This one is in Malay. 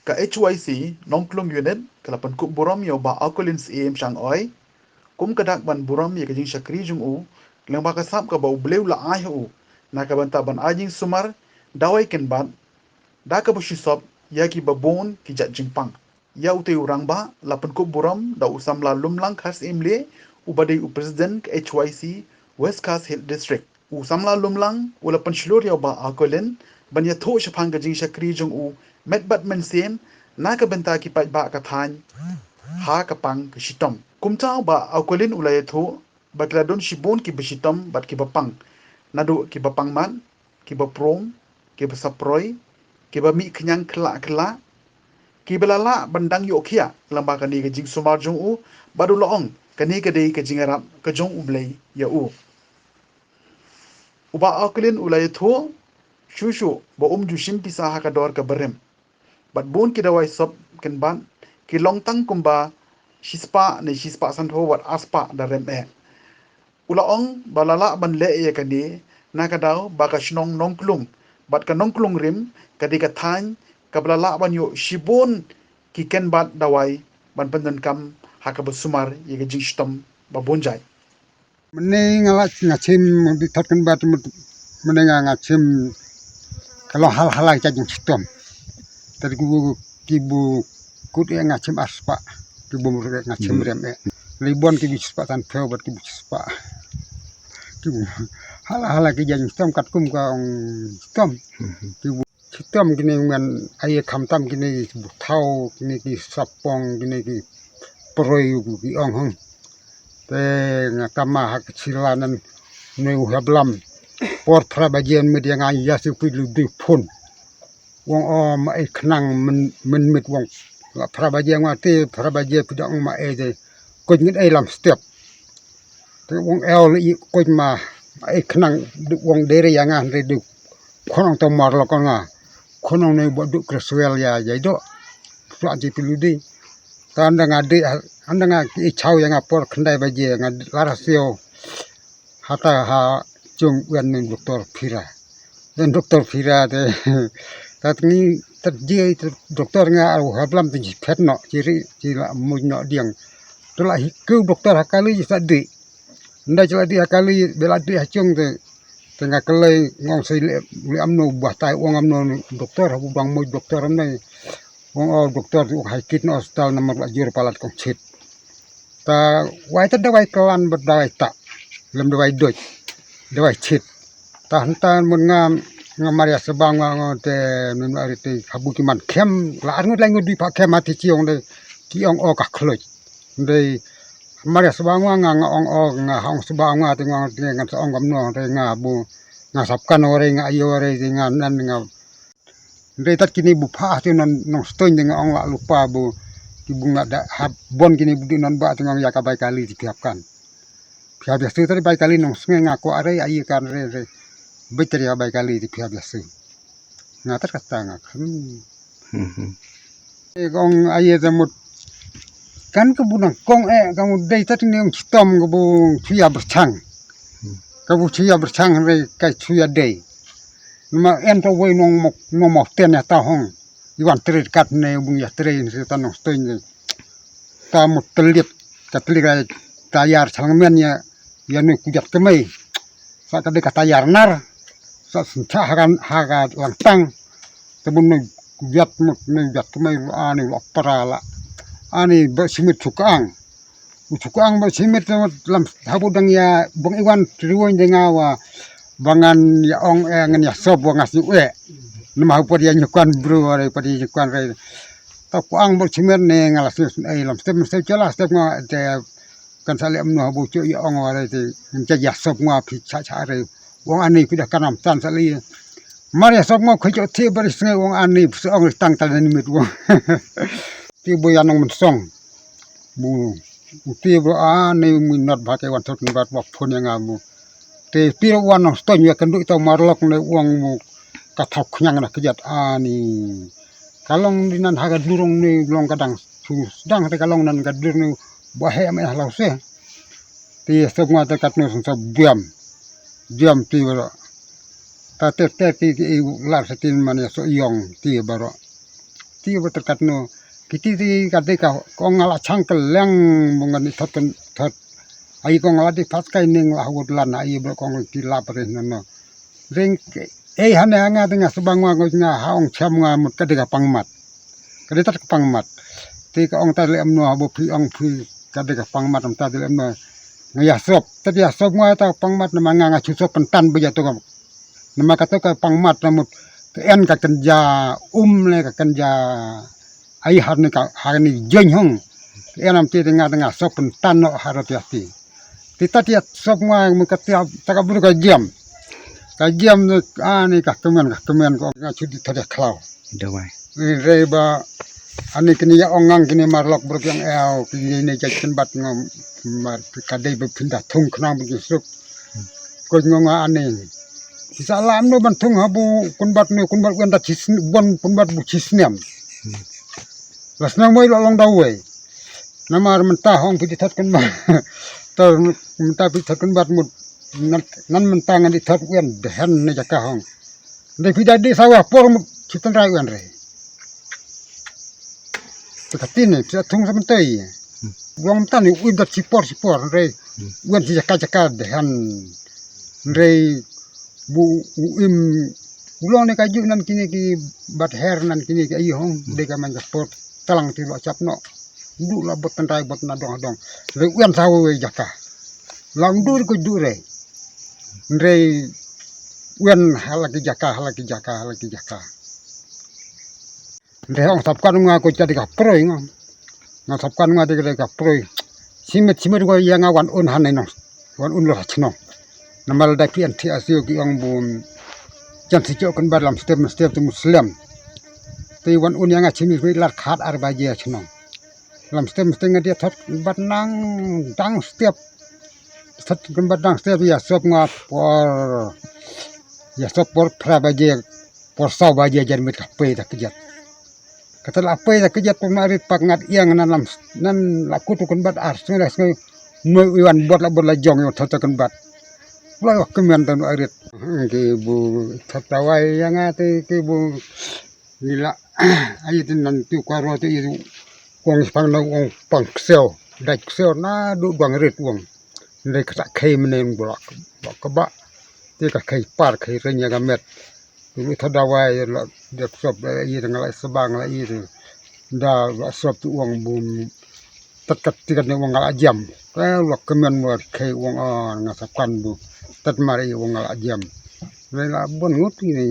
ka HYC nongklong unit kalapan kup burom yo Bah Arcolin em sang oi kum kadak ban burom ye kajing syakri jung u lang ba kasap ka bau bleu la ai u na ka banta ban ajing sumar dawai ken ban da ka bushi sop ya ki babon ki jat jingpang ya utai urang ba lapan kup burom da usam la lumlang khas imle u badai u president ka HYC West Coast Hill District u samla lumlang u lapan shlur ya Bah Arcolin ban ya tho shapang kajing syakri jung u met bat men sem na ka banta ki pat ba ka than ha kapang ke shitom kumtau Bah Arcolin ulaya tho bakladon shibon ki beshitom bat ki bapang nadu ki bapang man ki baprong ki basaproy ki ba mi kenyang kela ki belala bandang yo khia lamba kani ke jing sumar jong u badu loong kani ke dei ke jing arab ke jong ublei ya u Bah Arcolin ulaya tho shushu ba ju shimpisa ha ka dor ka berem bat bon ki dawai sop ken ban ki longtang kumba shispa san tho wat aspa da rem e ulaong balala ban le ye kani na ka daw ba ka shnong nongklung bat ka nongklung rim ka di ka than ka balala ban yo shibon ki ken bat dawai ban pandan kam ha ka basumar ye ka jing shtom ba bonjai mene ngachim di tatkan bat mene ngachim kalau hal-hal yang shtom tadi kibu kut yang ngachim aspa kibu ngachim rem libon kibu spa tan pheo bat kibu spa kibu hal-hal yang shtom katkum ka shtom kibu shtom kini ngan aye khamtam kini thau kini ki sapong kini ki proy ki ong hong te ngakama hak silanan neu hablam por prabajian media ngai yasu pilu di phun wong o mai khnang men mit wong prabajian ngate prabajian pidang mai de ko ngin ai lam step te wong el ko ma ai khnang wong dere yang an re du khonong to mar lo ko nga khonong ne bodu kraswel ya jaido fla ji pilu di tanda ngade anda ki chau yang apor khandai baje ngad larasio hata ha chung wen doktor phira dan doktor phira de tatni tatje doktor nga au hablam tin phetno ciri cila mujno diang tula ku doktor hakali sa di nda cila di hakali bela di hachung de tengah kelai ngong sei le amno bah tai wong amno doktor hu bang mo doktor amne wong o doktor tu haikit no hospital nomor lajur palat kong chit ta wai ta dawai kelan berdawai tak lem dawai doj dawai chit ta hantan mun ngamaria sebang te nun arite habu ki man khem la arngut langu di pak khem ati chiong de ki ong o ka khloj de maria sebang nga ong o nga hong sebang nga te nga ong gam no re nga bu nga sapkan ore nga ayo ore nga nan nga de tat kini bu pha tu non stoin de nga ong la lupa bu ki bunga da bon kini bu non ba tu nga ya ka bai kali dipiapkan pihak biasa tadi bai kali nong sungai ngako are ayi kan re beter ya bai kali di pihak biasa ngatar kata ngakam gong ayi zamut kan kebunang kong kamu dai tadi nong hitam kebu cuya bercang re kai cuya dai nama ento woi nong mok ten ya tahong iwan terit kat ne bung ya terit ni tanong stoin ta mut telit katlik tayar salangmen ya nu kujat kemai sa kade katayar nar sa sunca haga langtang tebun nu kujat mut nu jat kemai ani parala ani besimit cukang besimit lam habudang ya bong iwan triwon dengawa bangan ya ong ngan ya sob ngasih nama hupur ya nyukan bro are padi nyukan re ta kuang besimit ne ngalas lam step jelas step nga te kan sale amno habu cu ya ong are te nja ya sob nga phi cha re wong ani kuda kanam tan sali maria sob nga kho te baris ngai wong ani su ong tang tan ni mit wong ti bo ya nong song bu ti bo ani minat ba ke wan thot bat ba phon yang amu te pi wan nong ston ya kan du to marlok ne wong mu ka thok nyang na kejat ani kalong dinan haga durung ni long kadang sedang te kalong nan ka dur ni bahe ame halau se ti sob nga te kat no sa diam ti baro ta te ti lar setin man ya so yong ti baro ti berkat no kiti ti kate ka kong ngala changkel leng bungan ni thot ai kong ngala di fat kai ning la hut lan ai ber kong ti la pare no ring hane anga dengan sebangwa nga haong cham nga mut ka de ka pangmat ka de tat ka pangmat ti ka ong ta le amno bo phi ong phi ka de ka pangmat am ta de amno ngaya sop tadi sop nga ta pangmat na nga chu sop pentan beja to nama kata ka pangmat namut ke en ka kenja le ka kenja ai har ni ka har ni jeng hong en am ti tengah sop pentan no harap yati ti tadi sop nga mu ka ta ka buru ka jam ni ka kemen ko nga chu di tadi klau Dawai. Reba ani kini ya ongang kini marlok bruk yang kini ne jakin bat ngom mar kadai berpindah thung kena begitu ko ngonga ani sisa lam no bantung habu kunbat wen da cis bon kunbat bu cisniam lasna moi long dawe namar mentah hong piti that kunbat tar mentah piti that kunbat mut nan mentah ngani that wen dehen ne jaka hong de pida di sawah por citan rai wen re Pekatin ni, saya tunggu sebentar. Buang tan ni, udah sipor, re. Uang si jaka dehan, re. Ulang ni kaju nan kini ki bat hair nan kini ki ayong deka man sport talang ti lo cap no. Du la bot tandai bot na dong. Re uang sawo jaka. Lang dur ko du re. Re uang halaki jaka. Rehong sapkan nga ko jadi ka proy nga sapkan nga de ka proy simet ko yang awan un haneno wan un lo chno namal da ki anti asio ki ong bun jan si jok kan balam step tu muslim te wan un yang achimi wi lar khat ar ba je chno lam step nga dia thot bat nang dang step thot kan bat dang step ya sop nga por pra ba je por saw ba je jan mit ka pe ta kejat kata apa ya kejat pemarit pangat yang nan laku tu kan bat arsenal sengai iwan bot la jong yo thot kan bat lo kemen tan arit ke bu tatawai yang ate ke bu nila ayi tin nan tu kwaro tu itu wong pang na wong pang sel dak sel na du bang rit wong ndai ka kai menen bolak ka ba te ka kai par kai renya ga met tu thadawai la dek sop yi ngalai sebang la yi da sop tu wong bum tat tikat ne wong ngala jam ka lo kemen mo kai wong ngasakan bu tat mari wong ngala jam la bon ngut ni